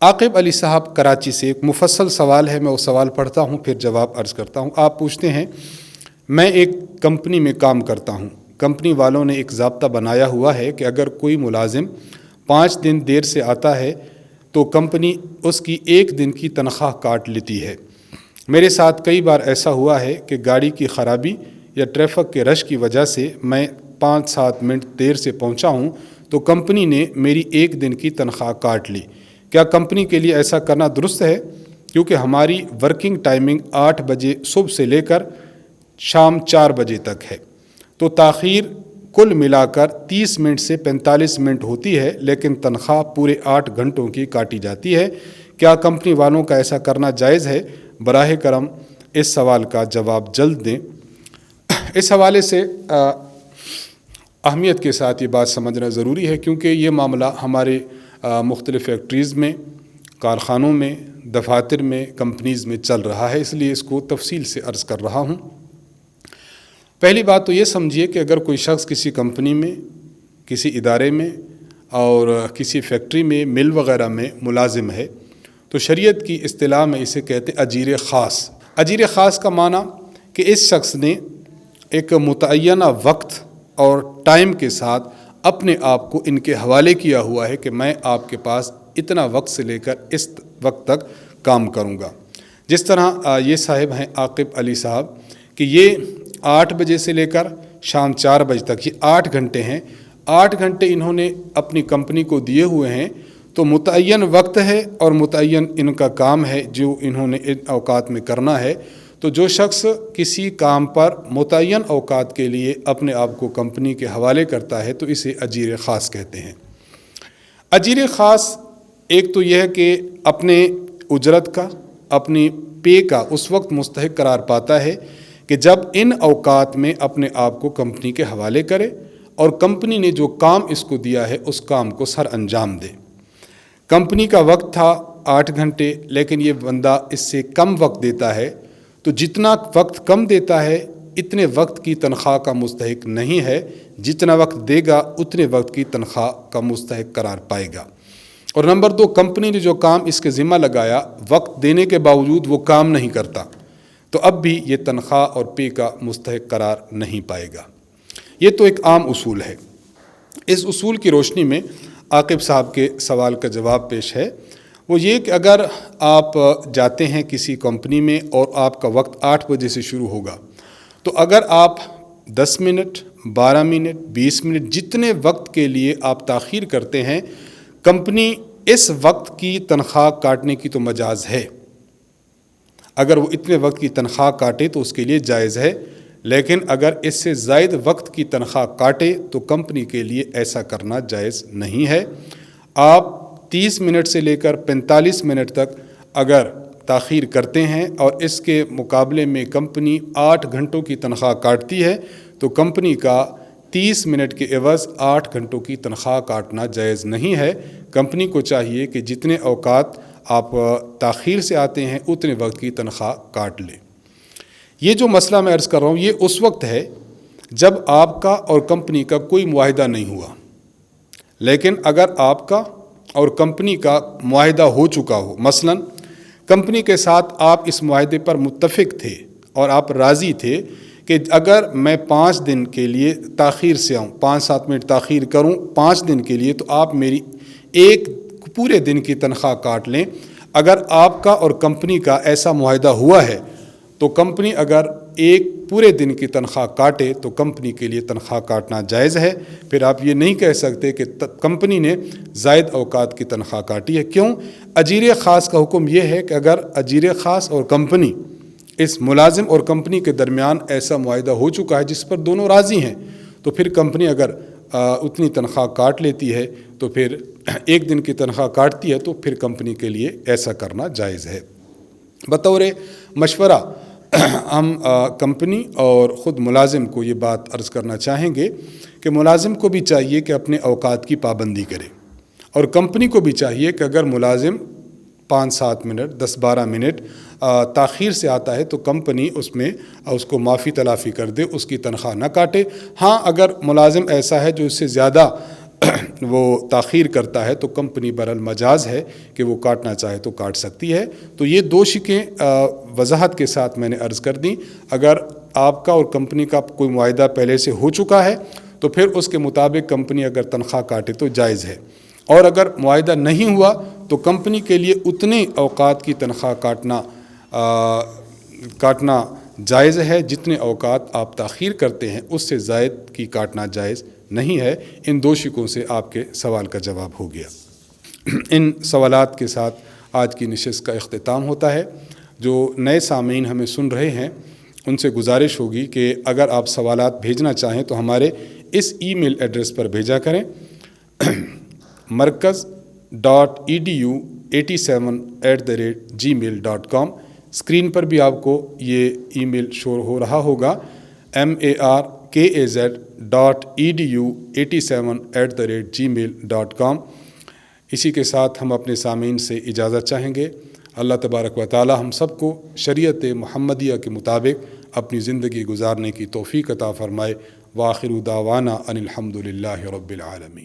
عاقب علی صاحب کراچی سے ایک مفصل سوال ہے، میں وہ سوال پڑھتا ہوں پھر جواب عرض کرتا ہوں۔ آپ پوچھتے ہیں میں ایک کمپنی میں کام کرتا ہوں، کمپنی والوں نے ایک ضابطہ بنایا ہوا ہے کہ اگر کوئی ملازم 5 دن دیر سے آتا ہے تو کمپنی اس کی 1 دن کی تنخواہ کاٹ لیتی ہے۔ میرے ساتھ کئی بار ایسا ہوا ہے کہ گاڑی کی خرابی یا ٹریفک کے رش کی وجہ سے میں 5-7 منٹ دیر سے پہنچا ہوں تو کمپنی نے میری 1 دن کی تنخواہ کاٹ لی۔ کیا کمپنی کے لیے ایسا کرنا درست ہے؟ کیونکہ ہماری ورکنگ ٹائمنگ 8 بجے صبح سے لے کر شام 4 بجے تک ہے، تو تاخیر کل ملا کر 30 منٹ سے 45 منٹ ہوتی ہے، لیکن تنخواہ پورے 8 گھنٹوں کی کاٹی جاتی ہے۔ کیا کمپنی والوں کا ایسا کرنا جائز ہے؟ براہ کرم اس سوال کا جواب جلد دیں۔ اس حوالے سے اہمیت کے ساتھ یہ بات سمجھنا ضروری ہے، کیونکہ یہ معاملہ ہمارے مختلف فیکٹریز میں، کارخانوں میں، دفاتر میں، کمپنیز میں چل رہا ہے، اس لیے اس کو تفصیل سے عرض کر رہا ہوں۔ پہلی بات تو یہ سمجھیے کہ اگر کوئی شخص کسی کمپنی میں، کسی ادارے میں اور کسی فیکٹری میں، مل وغیرہ میں ملازم ہے تو شریعت کی اصطلاح میں اسے کہتے ہیں اجیر خاص۔ اجیر خاص کا معنی کہ اس شخص نے ایک متعینہ وقت اور ٹائم کے ساتھ اپنے آپ کو ان کے حوالے کیا ہوا ہے کہ میں آپ کے پاس اتنا وقت سے لے کر اس وقت تک کام کروں گا۔ جس طرح یہ صاحب ہیں عاقب علی صاحب کہ یہ 8 بجے سے لے کر شام 4 بجے تک، یہ 8 گھنٹے ہیں، 8 گھنٹے انہوں نے اپنی کمپنی کو دیے ہوئے ہیں، تو متعین وقت ہے اور متعین ان کا کام ہے جو انہوں نے ان اوقات میں کرنا ہے۔ تو جو شخص کسی کام پر متعین اوقات کے لیے اپنے آپ کو کمپنی کے حوالے کرتا ہے تو اسے اجیر خاص کہتے ہیں۔ اجیر خاص ایک تو یہ ہے کہ اپنے اجرت کا، اپنی پے کا اس وقت مستحق قرار پاتا ہے کہ جب ان اوقات میں اپنے آپ کو کمپنی کے حوالے کرے اور کمپنی نے جو کام اس کو دیا ہے اس کام کو سر انجام دے۔ کمپنی کا وقت تھا 8 گھنٹے، لیکن یہ بندہ اس سے کم وقت دیتا ہے، تو جتنا وقت کم دیتا ہے اتنے وقت کی تنخواہ کا مستحق نہیں ہے، جتنا وقت دے گا اتنے وقت کی تنخواہ کا مستحق قرار پائے گا۔ اور نمبر 2، کمپنی نے جو کام اس کے ذمہ لگایا وقت دینے کے باوجود وہ کام نہیں کرتا تو اب بھی یہ تنخواہ اور پے کا مستحق قرار نہیں پائے گا۔ یہ تو ایک عام اصول ہے۔ اس اصول کی روشنی میں عاقب صاحب کے سوال کا جواب پیش ہے، وہ یہ کہ اگر آپ جاتے ہیں کسی کمپنی میں اور آپ کا وقت 8 بجے سے شروع ہوگا، تو اگر آپ 10 منٹ، 12 منٹ، 20 منٹ جتنے وقت کے لیے آپ تاخیر کرتے ہیں، کمپنی اس وقت کی تنخواہ کاٹنے کی تو مجاز ہے۔ اگر وہ اتنے وقت کی تنخواہ کاٹے تو اس کے لیے جائز ہے، لیکن اگر اس سے زائد وقت کی تنخواہ کاٹے تو کمپنی کے لیے ایسا کرنا جائز نہیں ہے۔ آپ 30 منٹ سے لے کر 45 منٹ تک اگر تاخیر کرتے ہیں اور اس کے مقابلے میں کمپنی 8 گھنٹوں کی تنخواہ کاٹتی ہے تو کمپنی کا 30 منٹ کے عوض 8 گھنٹوں کی تنخواہ کاٹنا جائز نہیں ہے۔ کمپنی کو چاہیے کہ جتنے اوقات آپ تاخیر سے آتے ہیں اتنے وقت کی تنخواہ کاٹ لیں۔ یہ جو مسئلہ میں عرض کر رہا ہوں یہ اس وقت ہے جب آپ کا اور کمپنی کا کوئی معاہدہ نہیں ہوا، لیکن اگر آپ کا اور کمپنی کا معاہدہ ہو چکا ہو، مثلا کمپنی کے ساتھ آپ اس معاہدے پر متفق تھے اور آپ راضی تھے کہ اگر میں 5 دن کے لیے تاخیر سے آؤں، 5-7 منٹ تاخیر کروں 5 دن کے لیے، تو آپ میری ایک پورے دن کی تنخواہ کاٹ لیں۔ اگر آپ کا اور کمپنی کا ایسا معاہدہ ہوا ہے تو کمپنی اگر ایک پورے دن کی تنخواہ کاٹے تو کمپنی کے لیے تنخواہ کاٹنا جائز ہے۔ پھر آپ یہ نہیں کہہ سکتے کہ کمپنی نے زائد اوقات کی تنخواہ کاٹی ہے۔ کیوں؟ اجیر خاص کا حکم یہ ہے کہ اگر اجیر خاص اور کمپنی، اس ملازم اور کمپنی کے درمیان ایسا معاہدہ ہو چکا ہے جس پر دونوں راضی ہیں، تو پھر کمپنی اگر اتنی تنخواہ کاٹ لیتی ہے تو پھر 1 دن کی تنخواہ کاٹتی ہے تو پھر کمپنی کے لیے ایسا کرنا جائز ہے۔ بطور مشورہ ہم کمپنی اور خود ملازم کو یہ بات عرض کرنا چاہیں گے کہ ملازم کو بھی چاہیے کہ اپنے اوقات کی پابندی کرے، اور کمپنی کو بھی چاہیے کہ اگر ملازم 5-7 منٹ، 10-12 منٹ تاخیر سے آتا ہے تو کمپنی اس کو معافی تلافی کر دے، اس کی تنخواہ نہ کاٹے۔ ہاں، اگر ملازم ایسا ہے جو اس سے زیادہ وہ تاخیر کرتا ہے تو کمپنی برالمجاز ہے کہ وہ کاٹنا چاہے تو کاٹ سکتی ہے۔ تو یہ 2 شقیں وضاحت کے ساتھ میں نے عرض کر دیں۔ اگر آپ کا اور کمپنی کا کوئی معاہدہ پہلے سے ہو چکا ہے تو پھر اس کے مطابق کمپنی اگر تنخواہ کاٹے تو جائز ہے، اور اگر معاہدہ نہیں ہوا تو کمپنی کے لیے اتنے اوقات کی تنخواہ کاٹنا جائز ہے جتنے اوقات آپ تاخیر کرتے ہیں، اس سے زائد کی کاٹنا جائز نہیں ہے۔ ان 2 شقوں سے آپ کے سوال کا جواب ہو گیا۔ ان سوالات کے ساتھ آج کی نشست کا اختتام ہوتا ہے۔ جو نئے سامعین ہمیں سن رہے ہیں ان سے گزارش ہوگی کہ اگر آپ سوالات بھیجنا چاہیں تو ہمارے اس ای میل ایڈریس پر بھیجا کریں، markaz.edu87@gmail.com۔ اسکرین پر بھی آپ کو یہ ای میل شو ہو رہا ہوگا، markaz.edu87@gmail.com۔ اسی کے ساتھ ہم اپنے سامعین سے اجازت چاہیں گے۔ اللہ تبارک و تعالی ہم سب کو شریعت محمدیہ کے مطابق اپنی زندگی گزارنے کی توفیق عطا فرمائے۔ وآخر دعوانا ان الحمد للہ رب العالمین۔